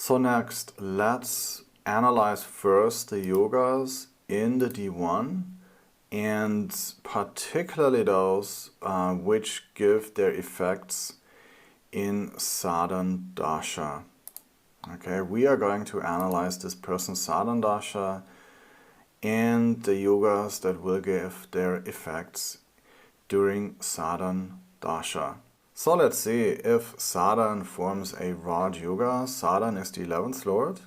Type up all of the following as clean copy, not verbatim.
So next, let's analyze first the yogas in the D1, and particularly those which give their effects in sadhan dasha. Okay, we are going to analyze this person's sadhan dasha and the yogas that will give their effects during sadhan dasha. So let's see if sadhan forms a Raj Yoga. Sadhan is the 11th Lord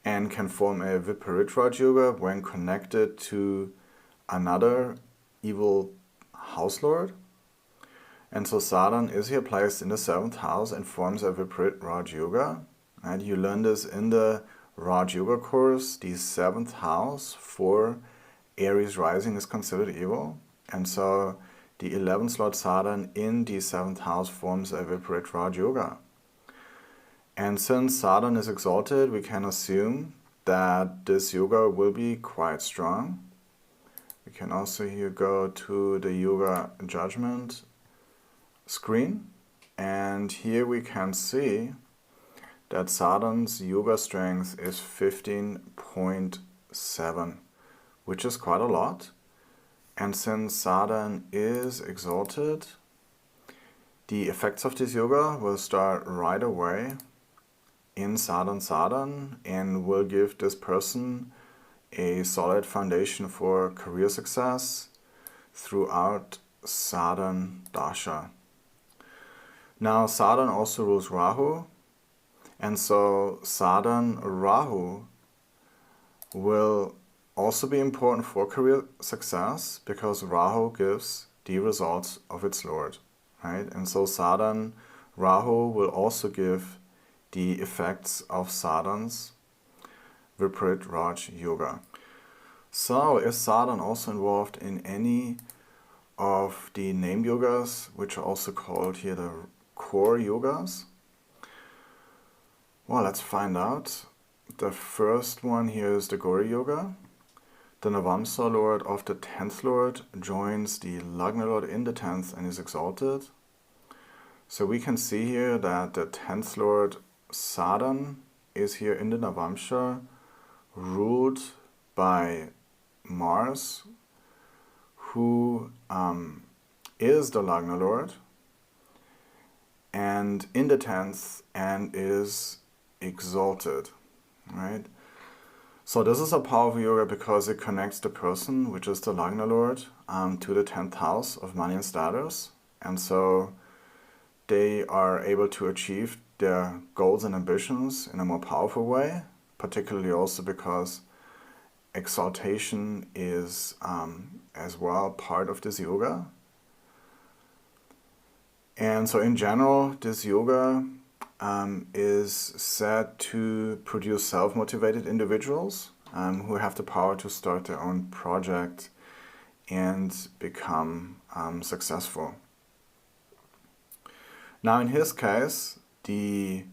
and can form a Viparit Raj Yoga when connected to another evil house lord. And so sadhan is here placed in the 7th house and forms a Viparit Raj Yoga. And you learn this in the Raj Yoga course. The 7th house for Aries rising is considered evil. And so the 11th Lord sadhan in the 7th house forms a Viparit Raj Yoga. And since sadhan is exalted, we can assume that this yoga will be quite strong. We can also here go to the yoga judgment screen. And here we can see that sadhan's yoga strength is 15.7, which is quite a lot. And since sadhan is exalted, the effects of this yoga will start right away in sadhan and will give this person a solid foundation for career success throughout sadhan dasha. Now sadhan also rules Rahu, and so sadhan Rahu will also be important for career success because Rahu gives the results of its lord, right? And so sadhan Rahu will also give the effects of sadhan's Viparit Raj Yoga. So is sadhan also involved in any of the named yogas, which are also called here the core yogas? Well, let's find out. The first one here is the Gauri Yoga. The Navamsa Lord of the 10th Lord joins the Lagna Lord in the 10th and is exalted. So we can see here that the 10th Lord sadhan is here in the Navamsha, ruled by Mars, who is the Lagna Lord, and in the 10th and is exalted, right? So this is a powerful yoga because it connects the person, which is the Lagna Lord, to the 10th house of money and status. And so they are able to achieve their goals and ambitions in a more powerful way, particularly also because exaltation is as well part of this yoga. And so in general, this yoga is said to produce self-motivated individuals who have the power to start their own project and become successful. Now in his case, the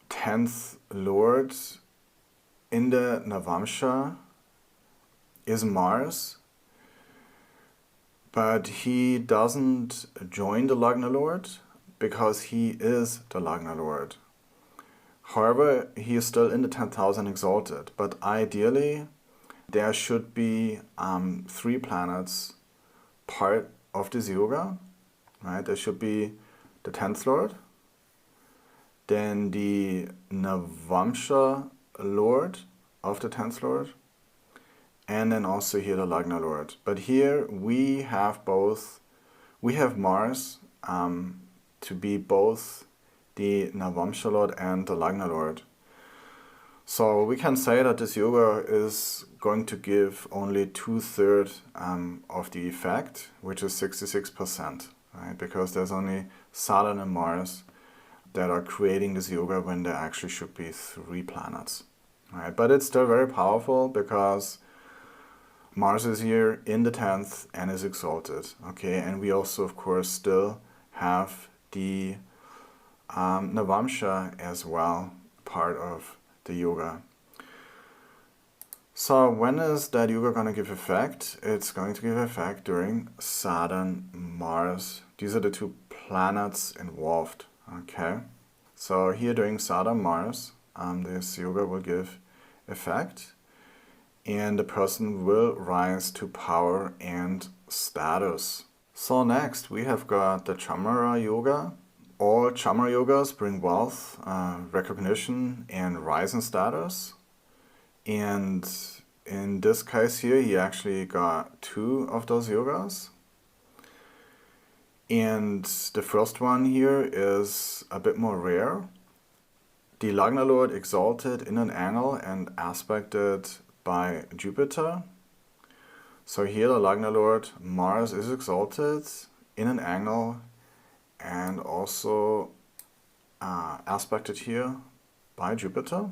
10th Lord in the Navamsha is Mars, but he doesn't join the Lagna Lord because he is the Lagna Lord. However, he is still in the 10th house and exalted, but ideally there should be 3 planets part of this yoga, right? There should be the 10th Lord, then the Navamsha Lord of the 10th Lord, and then also here the Lagna Lord. But here we have Mars to be both the Navamsha Lord and the Lagna Lord. So we can say that this yoga is going to give only 2/3 of the effect, which is 66%, right? Because there's only Saturn and Mars that are creating this yoga when there actually should be 3 planets, right? But it's still very powerful because Mars is here in the 10th and is exalted, okay? And we also, of course, still have the Navamsha as well, part of the yoga. So when is that yoga going to give effect? It's going to give effect during Saturn, Mars. These are the 2 planets involved, okay? So here during Saturn Mars, this yoga will give effect, and the person will rise to power and status. So next we have got the Chamara Yoga. All Chamara yogas bring wealth, recognition, and rise in status. And in this case here, he actually got 2 of those yogas. And the first one here is a bit more rare. The Lagna Lord exalted in an angle and aspected by Jupiter. So here the Lagna Lord Mars is exalted in an angle and also aspected here by Jupiter.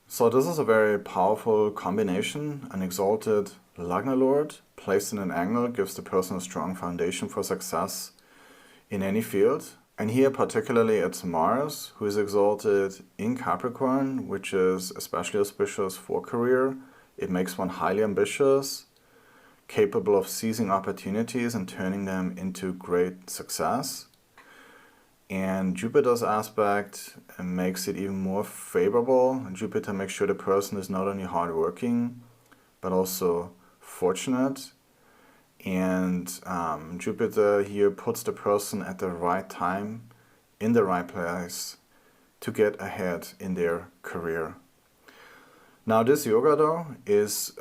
So this is a very powerful combination. An exalted Lagna Lord placed in an angle gives the person a strong foundation for success in any field. And here particularly it's Mars, who is exalted in Capricorn, which is especially auspicious for career. It makes one highly ambitious, capable of seizing opportunities and turning them into great success. And Jupiter's aspect makes it even more favorable. Jupiter makes sure the person is not only hardworking, but also fortunate. And Jupiter here puts the person at the right time, in the right place, to get ahead in their career. Now this yoga though is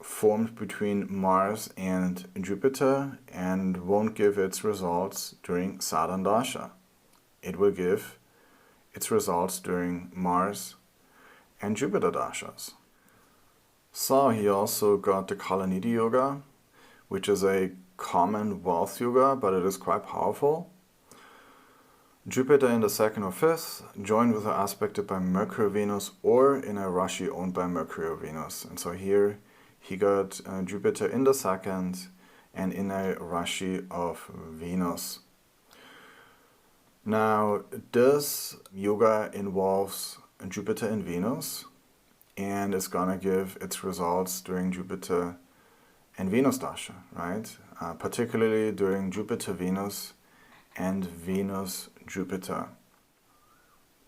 formed between Mars and Jupiter and won't give its results during Saturn Dasha. It will give its results during Mars and Jupiter Dashas. So he also got the Kalanidhi Yoga, which is a common wealth yoga, but it is quite powerful. Jupiter in the 2nd or 5th, joined with an aspected by Mercury or Venus, or in a Rashi owned by Mercury or Venus. And so here he got Jupiter in the 2nd and in a Rashi of Venus. Now this yoga involves Jupiter and Venus and is gonna give its results during Jupiter and Venus Dasha, right? Particularly during Jupiter-Venus and Venus-Jupiter.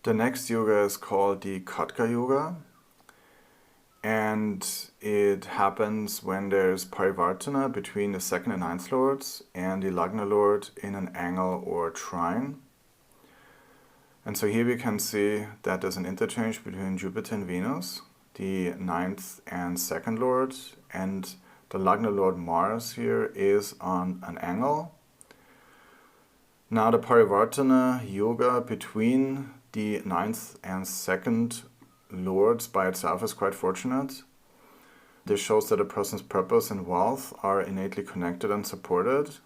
The next yoga is called the Khatga Yoga, and it happens when there's parivartana between the 2nd and 9th lords and the Lagna Lord in an angle or trine. And so here we can see that there's an interchange between Jupiter and Venus, the 9th and 2nd lord, and the Lagna Lord Mars here is on an angle. Now the parivartana yoga between the 9th and 2nd lords by itself is quite fortunate. This shows that a person's purpose and wealth are innately connected and supported.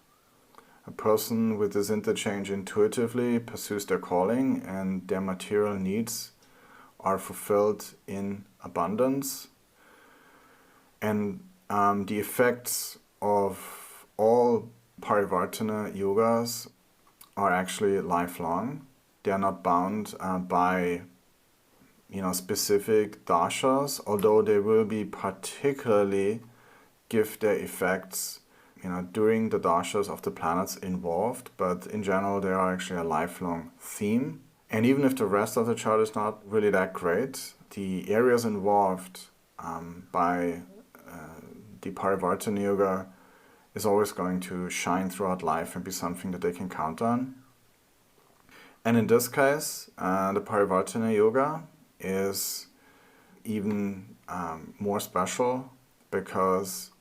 A person with this interchange intuitively pursues their calling and their material needs are fulfilled in abundance. And the effects of all parivartana yogas are actually lifelong. They are not bound by specific dashas, although they will be particularly give their effects during the dashas of the planets involved, but in general they are actually a lifelong theme. And even if the rest of the chart is not really that great, the areas involved by the parivartana yoga is always going to shine throughout life and be something that they can count on. And in this case, the parivartana yoga is even more special because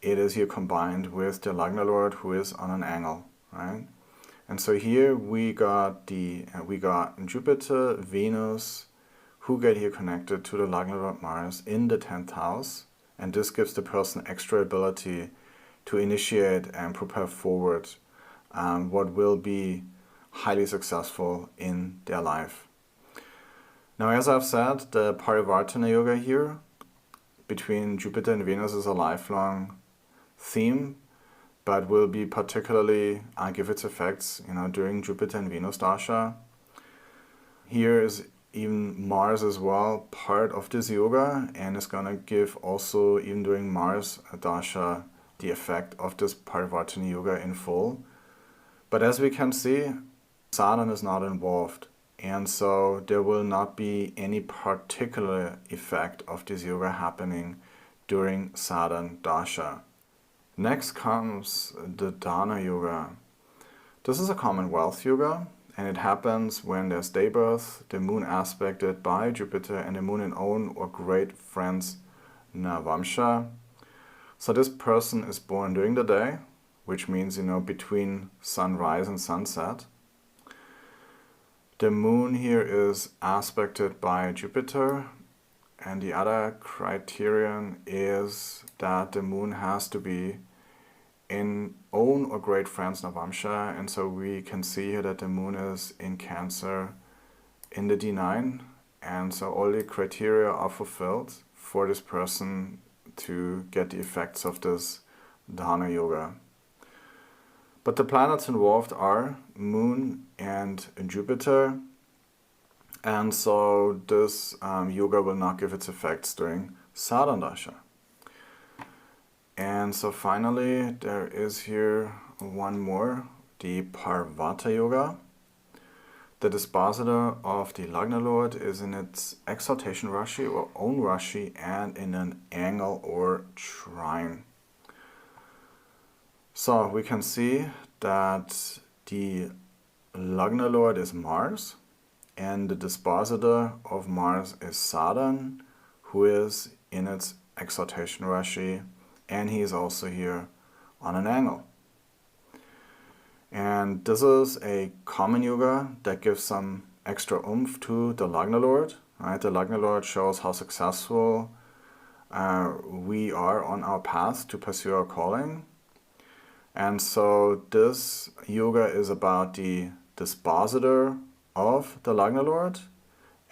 it is here combined with the Lagna Lord who is on an angle, right? And so here we got Jupiter, Venus, who get here connected to the Lagna Lord Mars in the 10th house, and this gives the person extra ability to initiate and prepare forward what will be highly successful in their life. Now, as I've said, the parivartana yoga here between Jupiter and Venus is a lifelong theme, but will be particularly give its effects during Jupiter and Venus Dasha. Here is even Mars as well part of this yoga, and is going to give also even during Mars Dasha the effect of this parivartana yoga in full. But as we can see, Saturn is not involved and so there will not be any particular effect of this yoga happening during Sadhan Dasha. Next comes the Dana Yoga. This is a Commonwealth yoga, and it happens when there's day birth, the moon aspected by Jupiter, and the moon in own or great friends Navamsha. So this person is born during the day, which means, between sunrise and sunset. The moon here is aspected by Jupiter, and the other criterion is that the moon has to be in own or great friends Navamsha, and so we can see here that the moon is in Cancer in the D9, and so all the criteria are fulfilled for this person to get the effects of this Dana Yoga. But the planets involved are Moon and Jupiter, and so this yoga will not give its effects during Sadhan Dasha. And so finally there is here one more, the Parvata Yoga. The dispositor of the Lagna Lord is in its exaltation Rashi or own Rashi and in an angle or trine. So we can see that the Lagna Lord is Mars, and the dispositor of Mars is Sadhan, who is in its exaltation Rashi, and he is also here on an angle. And this is a common yoga that gives some extra oomph to the Lagna Lord. Right? The Lagna Lord shows how successful we are on our path to pursue our calling. And so this yoga is about the dispositor of the Lagna Lord,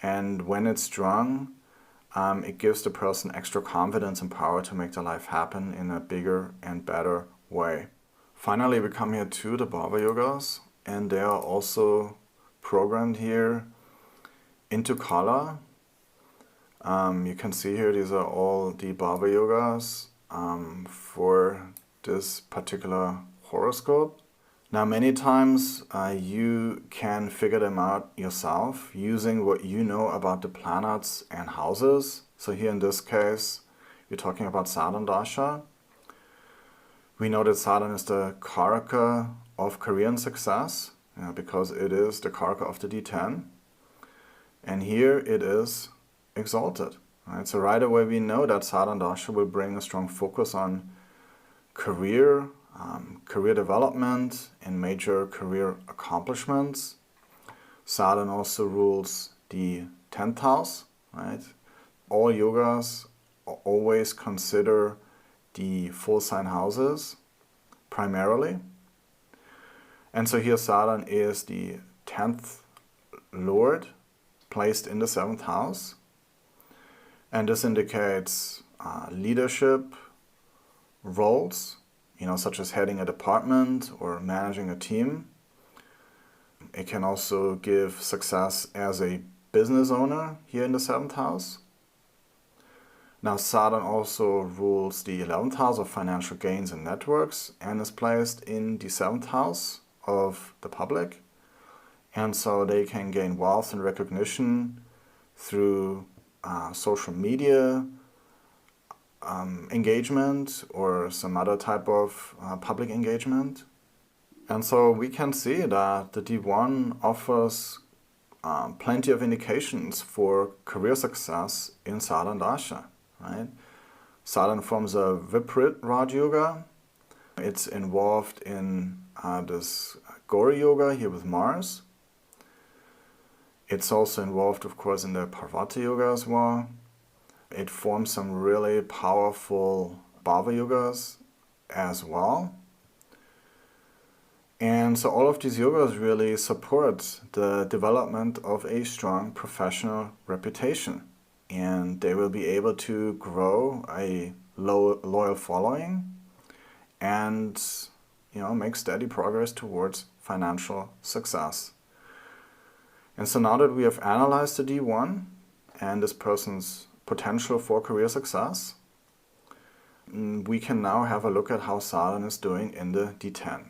and when it's strong, it gives the person extra confidence and power to make their life happen in a bigger and better way. Finally, we come here to the Bhava Yogas, and they are also programmed here into Kala. You can see here these are all the Bhava Yogas for this particular horoscope. Now many times you can figure them out yourself using what you know about the planets and houses. So here in this case we're talking about Sadhan Dasha. We know that Sadhan is the Karaka of career and success, because it is the Karaka of the D10, and here it is exalted. Right? So right away we know that Sadhan Dasha will bring a strong focus on career, career development, and major career accomplishments. Sadhan also rules the 10th house. Right? All yogas always consider the full sign houses primarily. And so here Sadhan is the 10th Lord placed in the 7th house. And this indicates leadership roles, such as heading a department or managing a team. It can also give success as a business owner here in the 7th house. Now Sadhan also rules the 11th house of financial gains and networks and is placed in the 7th house of the public. And so they can gain wealth and recognition through social media engagement or some other type of public engagement. And so we can see that the D1 offers plenty of indications for career success in Sadhan Dasha. Right? Sadhan forms a Viprit Raj Yoga. It's involved in this Gauri Yoga here with Mars. It's also involved, of course, in the Parvata Yoga as well. It forms some really powerful Bhava Yogas as well. And so all of these yogas really support the development of a strong professional reputation. And they will be able to grow a loyal following and make steady progress towards financial success. And so now that we have analyzed the D1 and this person's potential for career success, we can now have a look at how Sadhan is doing in the D10.